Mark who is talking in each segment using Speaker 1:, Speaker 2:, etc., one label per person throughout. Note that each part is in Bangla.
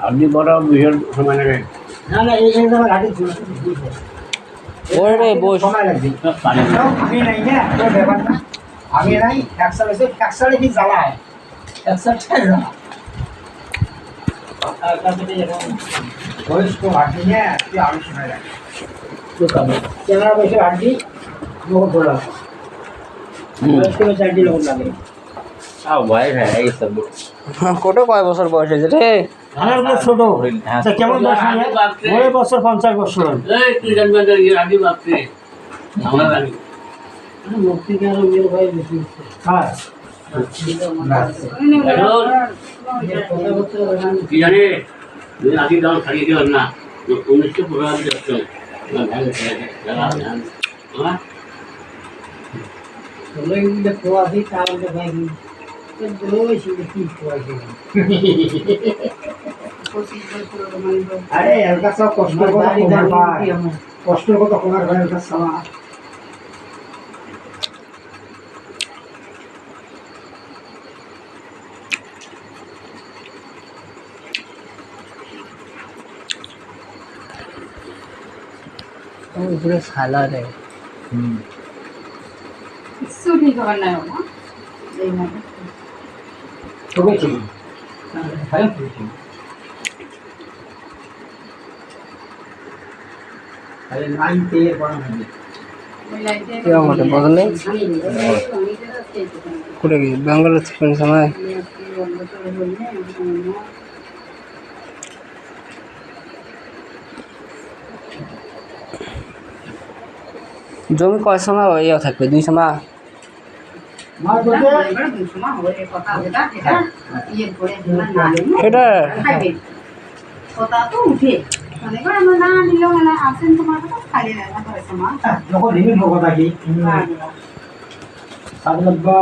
Speaker 1: আপনি বড় ভীষণ সময় লাগে।
Speaker 2: না না এই জায়গায় ঘাটি ছিল
Speaker 3: ওরে বস
Speaker 2: সময় লাগবে
Speaker 1: পানি
Speaker 2: আমি নাই না তো ব্যাপার না আমি নাই একসাথে কি জ্বালায় একসাথে জ্বালা আর কাছে যখন বয়স্ক হাঁটি না তুই আমি সময় লাগে চেনার বয়সে হাঁটি লোক ধরা বয়স্ক চারটি লোক লাগে
Speaker 1: আও ভাই ভাই এই সব
Speaker 3: কত কয় বছর বয়স হয়েছে রে?
Speaker 2: আমার বয়স ছোট আচ্ছা কেমন বয়স হয় বছর 50 বছর
Speaker 1: এই তুই জানবে না এই আগে বাপরে আমরা জানি
Speaker 2: মুক্তি কেন মেরে ভাই বেশি হ্যাঁ
Speaker 1: কি জানে তুই আগে দাও ছাড়িয়ে দিও না 1915 যাচ্ছে না ধ্যান করে লাগা ধ্যান হ্যাঁ
Speaker 2: চলে গেলে কোয়াদি কারণে ভাই তো দোই শিখে কি কোয়াদি আরে এলকা সব কষ্ট করে কষ্ট কত কোনার ভাই এলকা সালা
Speaker 3: উপরে সালা রে
Speaker 4: सुधी खबर नहीं होगा देखना
Speaker 2: তবে কি ভাই আরে নাইন তে বড় হবে
Speaker 3: क्या मोटे बदले कुठे गेली बेंगलोर पण समय জমি কয় সময় ইয়ে থাকবে 2 সময়
Speaker 2: মার বলতে
Speaker 3: সেটা
Speaker 4: কথা তো উঠে মানে আমরা না দিলেও মানে আসেন তোমার তো খালি না করে সময়
Speaker 2: যখন লিমিট হবো থাকি সাদলব্বা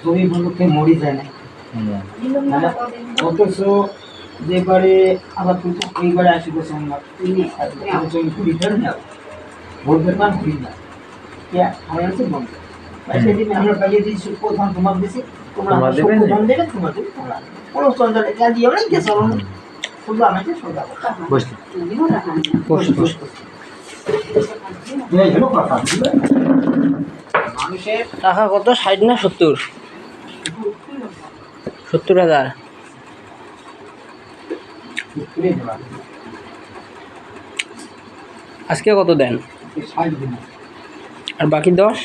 Speaker 2: জমি বলতে মরি যায় না অথচ যেবারে আবার কিন্তু এইবারে আসি বসে আমরা জমি কুড়ি ধরে না ভোট বেতন কুড়ি না আমার আছে বন্ধ পয়সা দিন আমরা পাইয়ে দিই প্রধান তোমার দেশে তোমরা প্রধান দেবে তোমার দেবে তোমরা কোনো চন্দ্র এটা দিয়ে আমরা গেছে শুধু আমাকে সোজা
Speaker 3: বস বস
Speaker 2: এই হলো কথা মানুষের
Speaker 3: টাকা কত 60 না 70 70,000
Speaker 2: ঘুরে দেওয়া
Speaker 3: আজকে কত দেন
Speaker 2: 60 দিন
Speaker 3: আর বাকি 10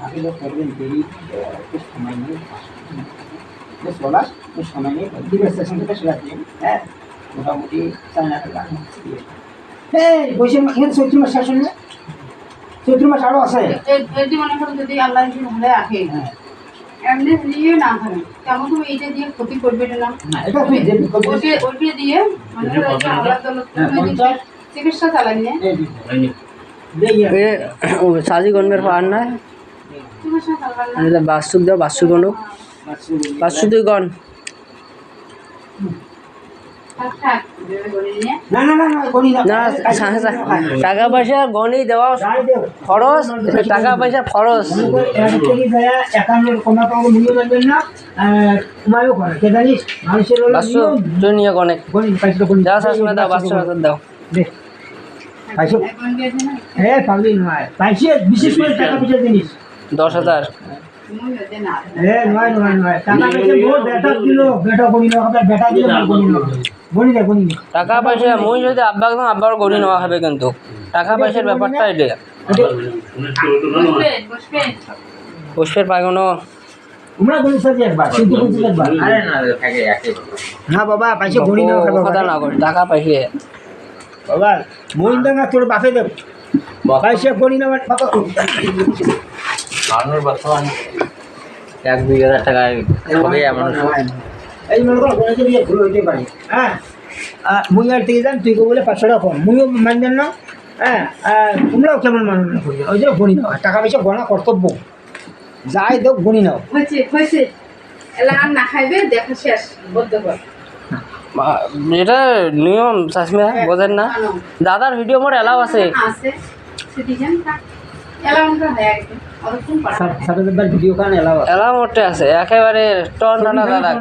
Speaker 2: আগে তো করবেন দেরি একটু সময় নিয়ে বেশ বলা একটু সময় নিয়ে দিবে সেশন থেকে সেরা দিন হ্যাঁ মোটামুটি 4 লাখ টাকা এই বৈশাখ মাসের চৈত্র মাস শেষ হলে চৈত্র মাস আরও আছে
Speaker 4: এটি মনে করো যদি আল্লাহ ভালো রাখে
Speaker 2: হ্যাঁ
Speaker 4: এমনি দিয়ে না ধরে কেমন তুমি এইটা দিয়ে ক্ষতি করবে না
Speaker 2: না এটা তুই যে
Speaker 4: ওইটা দিয়ে মানে আল্লাহ তাআলা চিকিৎসা চালান নিয়ে
Speaker 3: সাজি গণের পার না
Speaker 4: চিকিৎসা চালান না
Speaker 3: এটা বাসুক দাও বাসুক গণ বাসুক দুই গণ
Speaker 4: থাক থাক দেবে করে নিয়ে
Speaker 2: না না না না কোনি না
Speaker 3: না টাকা পয়সা গণই দেওয়া খরচ টাকা পয়সা খরচ বাসু তুই নিয়ে অনেক যা শাসমে দাও বাসু দাও
Speaker 4: এখন গেছে না
Speaker 2: হ্যাঁ পাগলি নয় পাইছে বিশেষ করে টাকা পয়সা জিনিস
Speaker 3: 10,000
Speaker 4: তুমি যদি না
Speaker 2: হ্যাঁ নয় নয় নয় টাকা পয়সা বহুত বেটা দিল বেটা গনি না হবে বেটা দিল গনি না গনি দে গনি
Speaker 3: টাকা পয়সা মই যদি আব্বা একদম আব্বার গড়ি নেওয়া হবে কিন্তু টাকা পয়সার ব্যাপারটা এটা
Speaker 4: বসবে বসবে
Speaker 3: পুষ্পের পাগনো
Speaker 2: তোমরা গনি সাজি একবার কিন্তু বুঝতে একবার
Speaker 1: আরে না থাকে একে
Speaker 2: না বাবা পয়সা গনি না হবে
Speaker 3: কথা না কর টাকা পয়সা
Speaker 2: বাবা মইন্দা না তোর বাপে দেব পয়সা গনি না বাবা
Speaker 1: মানুষ বর্তমান 1-2,000 টাকায় হবে এমন
Speaker 2: এই মনে করো গনি দিয়ে ভুল হইতে পারে হ্যাঁ মুই আর থেকে যান তুই বলে 500 টাকা কম মুইও মানবেন না হ্যাঁ তোমরাও কেমন মানবেন না করি ওই যে গনি নাও টাকা পয়সা গণা কর্তব্য যাই দেব গনি নাও
Speaker 4: হয়েছে এলা আর না খাইবে দেখা শেষ বদ্ধ কর
Speaker 3: এটা নিয়ম শাসমে বোঝেন না দাদার ভিডিও মোর এলাও আছে
Speaker 4: আছে সিটিজেন থাক এলা মনে হয় একদম অতক্ষণ পারা
Speaker 2: সারাদিনবার ভিডিও কান এলাও
Speaker 3: এলাও মোটে আছে একেবারে টন টানা দাদা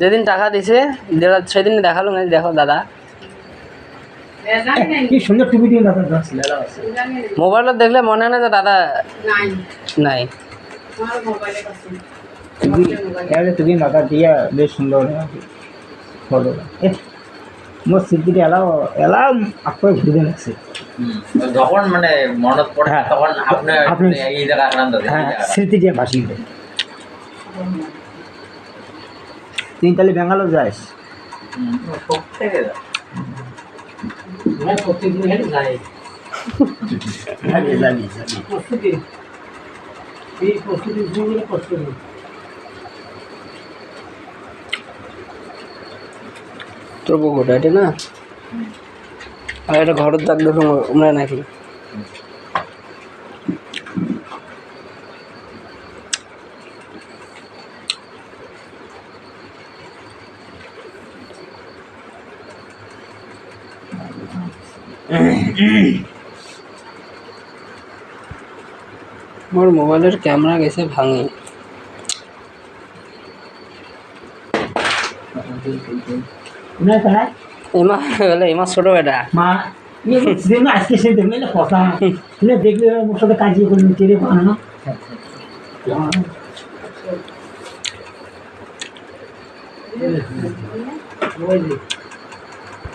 Speaker 3: যেদিন টাকা দিছে সেদিন দেখালো না, দেখো দাদা
Speaker 2: কি সুন্দর টিভি দিয়ে দাদা গাছ
Speaker 3: মোবাইলত দেখলে মনে হয় না যে দাদা
Speaker 4: নাই
Speaker 3: নাই।
Speaker 4: আমার মোবাইলে আছে
Speaker 2: টিভি দাদা দিয়া বেশ সুন্দর ফটো মোর স্মৃতিটা এলাও আকৌ ঘুরে লাগছে।
Speaker 5: যখন মানে মনত পড়ে
Speaker 2: হ্যাঁ।
Speaker 5: তখন আপনার
Speaker 2: আপনি-
Speaker 5: এই জায়গা আনন্দ
Speaker 2: হ্যাঁ স্মৃতিটা ভাসি যায়। তুই তাহলে ব্যাঙ্গালোর যাস?
Speaker 5: থেকে
Speaker 1: প্রত্যেকদিন হেঁটে যায়
Speaker 2: যাবি যাবি যাবি।
Speaker 1: প্রস্তুতি এই প্রস্তুতি প্রস্তুতি
Speaker 3: তোর পুকুরটা এটা না, আর এটা ঘরের দাগ দেখো মনে নাকি আমার মোবাইলের ক্যামেরা গেছে ভাঙে।
Speaker 2: না তাই
Speaker 3: এমা বলে এমা ছোট বেটা
Speaker 2: মা ये दिन আজকে সে দেখলে না কথা শুনে দেখলে ওর সাথে কাজ করে নিতে রে বানানো